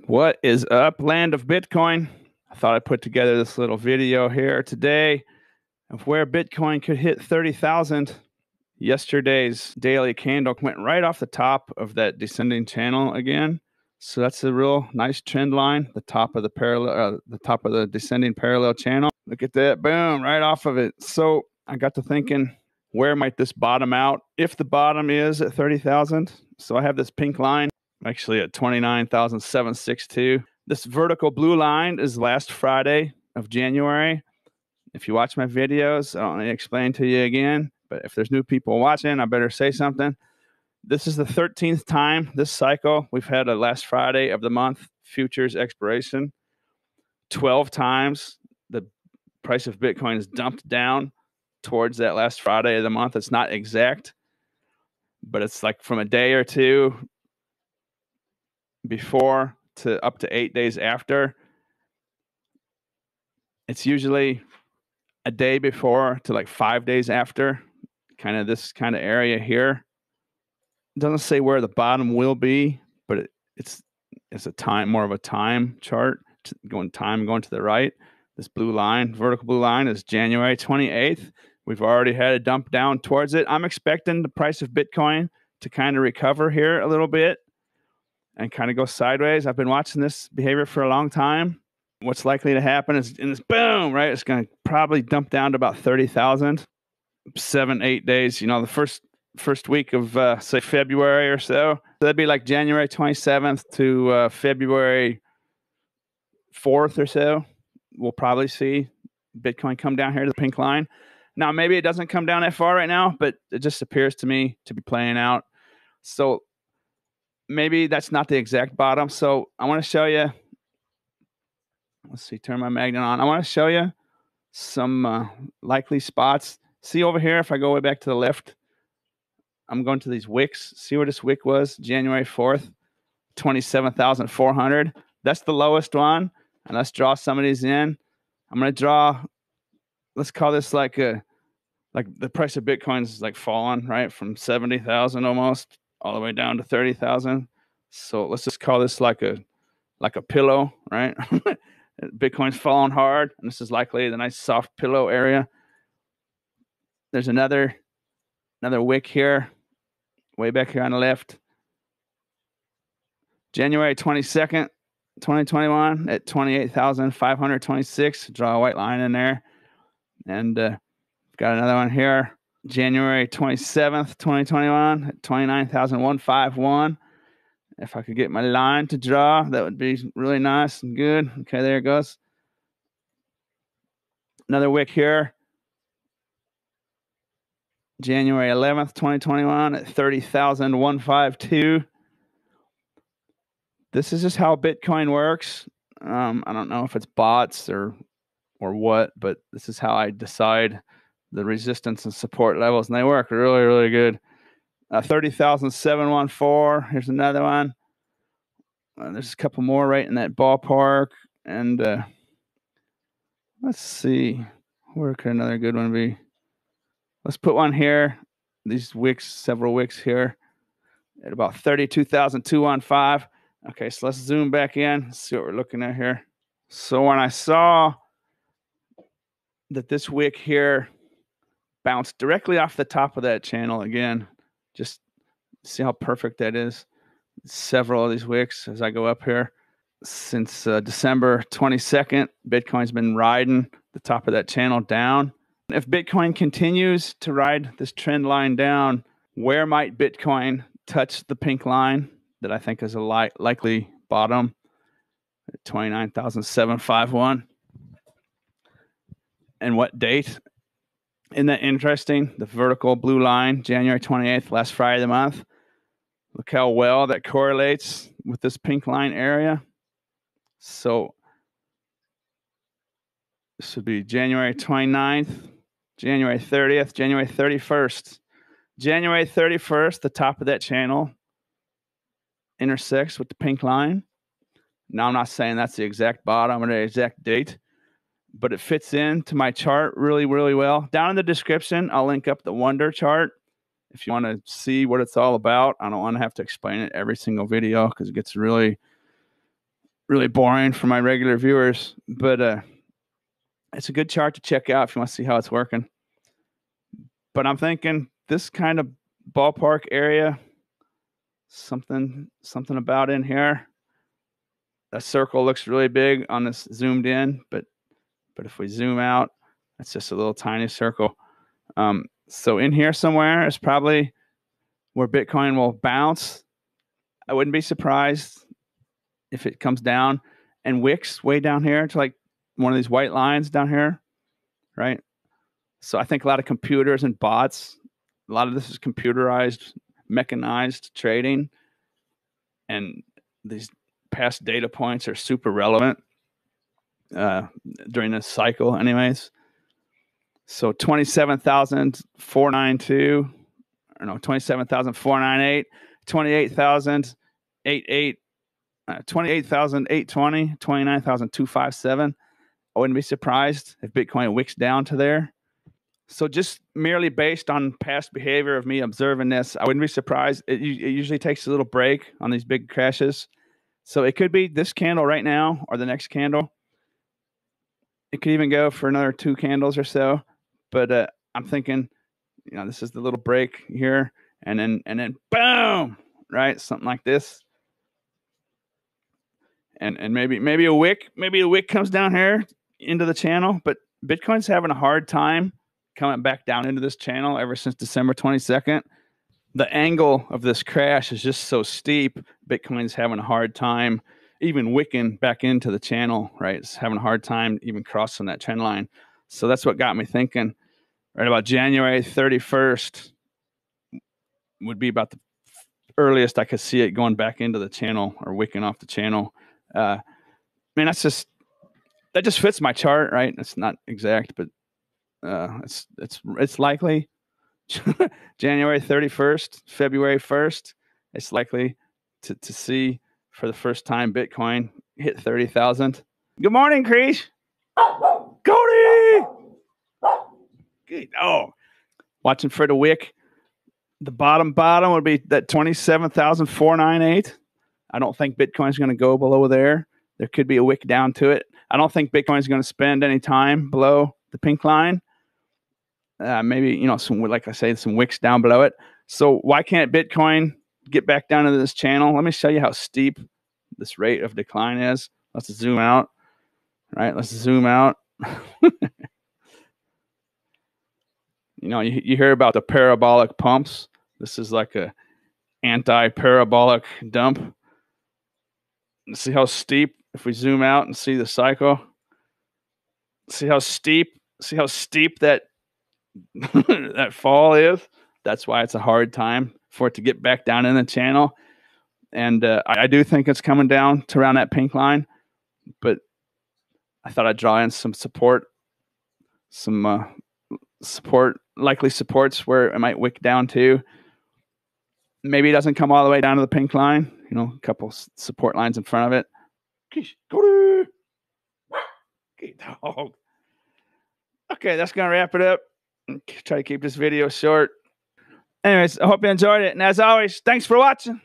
What is up, land of Bitcoin? I thought I'd put together this little video here today of where Bitcoin could hit 30,000. Yesterday's daily candle went right off the top of that descending channel again. So that's a real nice trend line, the top of the descending parallel channel. Look at that, boom, right off of it. So I got to thinking, where might this bottom out? If the bottom is at 30,000, so I have this pink line, actually at 29,762. This vertical blue line is last Friday of January. If you watch my videos, I don't need to explain to you again, but if there's new people watching, I better say something. This is the 13th time this cycle we've had a last Friday of the month futures expiration. 12 times the price of Bitcoin is dumped down towards that last Friday of the month. It's not exact, but it's like from a day or two before to up to 8 days after. It's usually a day before to like 5 days after, kind of this kind of area here. It doesn't say where the bottom will be, but it's a time, more of a time chart, going to the right. This blue line, vertical blue line, is January 28th. We've already had a dump down towards it. I'm expecting the price of Bitcoin to kind of recover here a little bit and kind of go sideways. I've been watching this behavior for a long time. What's likely to happen is in this boom, right? It's going to probably dump down to about 30,000, 7-8 days. You know, the first week of say February or so. That'd be like January 27th to February 4th or so. We'll probably see Bitcoin come down here to the pink line. Now, maybe it doesn't come down that far right now, but it just appears to me to be playing out. So maybe that's not the exact bottom. So I want to show you. Let's see, turn my magnet on. I want to show you some likely spots. See over here, if I go way back to the left, I'm going to these wicks. See where this wick was? January 4th, 27,400. That's the lowest one. And let's draw some of these in. I'm going to draw, let's call this like the price of Bitcoin is like falling, right? From 70,000 almost all the way down to 30,000. So let's just call this like a pillow, right? Bitcoin's falling hard, and this is likely the nice soft pillow area. There's another wick here, way back here on the left. January 22nd, 2021 at 28,526. Draw a white line in there. And got another one here. January 27th, 2021 at 29,151. If I could get my line to draw, that would be really nice and good. Okay, there it goes. Another wick here. January 11th, 2021 at 30,152. This is just how Bitcoin works. I don't know if it's bots or what, but this is how I decide the resistance and support levels, and they work really, really good. 30,714. Here's another one. There's a couple more right in that ballpark. And let's see, where could another good one be? Let's put one here. These wicks, several wicks here at about 32,215. Okay, so let's zoom back in, see what we're looking at here. So when I saw that this wick here bounced directly off the top of that channel again, just see how perfect that is. Several of these wicks as I go up here. Since December 22nd, Bitcoin's been riding the top of that channel down. If Bitcoin continues to ride this trend line down, where might Bitcoin touch the pink line that I think is a likely bottom at 29,751? And what date? Isn't that interesting? The vertical blue line, January 28th, last Friday of the month. Look how well that correlates with this pink line area. So this would be January 29th, January 30th, January 31st. January 31st, the top of that channel intersects with the pink line. Now, I'm not saying that's the exact bottom or the exact date, but it fits into my chart really, really well. Down in the description, I'll link up the Wonder chart. If you want to see what it's all about, I don't want to have to explain it every single video because it gets really really boring for my regular viewers, but it's a good chart to check out if you want to see how it's working. But I'm thinking this kind of ballpark area, something about in here. A circle looks really big on this zoomed in, but if we zoom out, it's just a little tiny circle. So in here somewhere is probably where Bitcoin will bounce. I wouldn't be surprised if it comes down and wicks way down here to like one of these white lines down here, right? So I think a lot of computers and bots, a lot of this is computerized, mechanized trading, and these past data points are super relevant during this cycle anyways. So 27,492, or no, 27,498, 28,808, 28,820, 29,257. I wouldn't be surprised if Bitcoin wicks down to there. So just merely based on past behavior of me observing this, I wouldn't be surprised. It usually takes a little break on these big crashes. So it could be this candle right now or the next candle. It could even go for another 2 candles or so. But I'm thinking, this is the little break here, and then boom, right? Something like this. And maybe a wick comes down here into the channel, but Bitcoin's having a hard time coming back down into this channel ever since December 22nd. The angle of this crash is just so steep. Bitcoin's having a hard time even wicking back into the channel, right? It's having a hard time even crossing that trend line. So that's what got me thinking right about January 31st would be about the earliest I could see it going back into the channel or wicking off the channel. I mean, that just fits my chart, right? It's not exact, but it's likely January 31st, February 1st. It's likely to see for the first time Bitcoin hit 30,000. Good morning, Creesh. Cody. Good. Oh, watching for the wick. The bottom would be that 27,498. I don't think Bitcoin's going to go below there. There could be a wick down to it. I don't think Bitcoin's going to spend any time below the pink line. Maybe, some, like I say, some wicks down below it. So why can't Bitcoin get back down into this channel? Let me show you how steep this rate of decline is. Let's zoom out. Right? Let's zoom out. You hear about the parabolic pumps. This is like a anti-parabolic dump. See how steep, if we zoom out and see the cycle, see how steep that that fall is. That's why it's a hard time for it to get back down in the channel. And I do think it's coming down to around that pink line, but I thought I'd draw in some support, likely supports where it might wick down to. Maybe it doesn't come all the way down to the pink line. A couple support lines in front of it. Okay, that's going to wrap it up. Try to keep this video short. Anyways, I hope you enjoyed it. And as always, thanks for watching.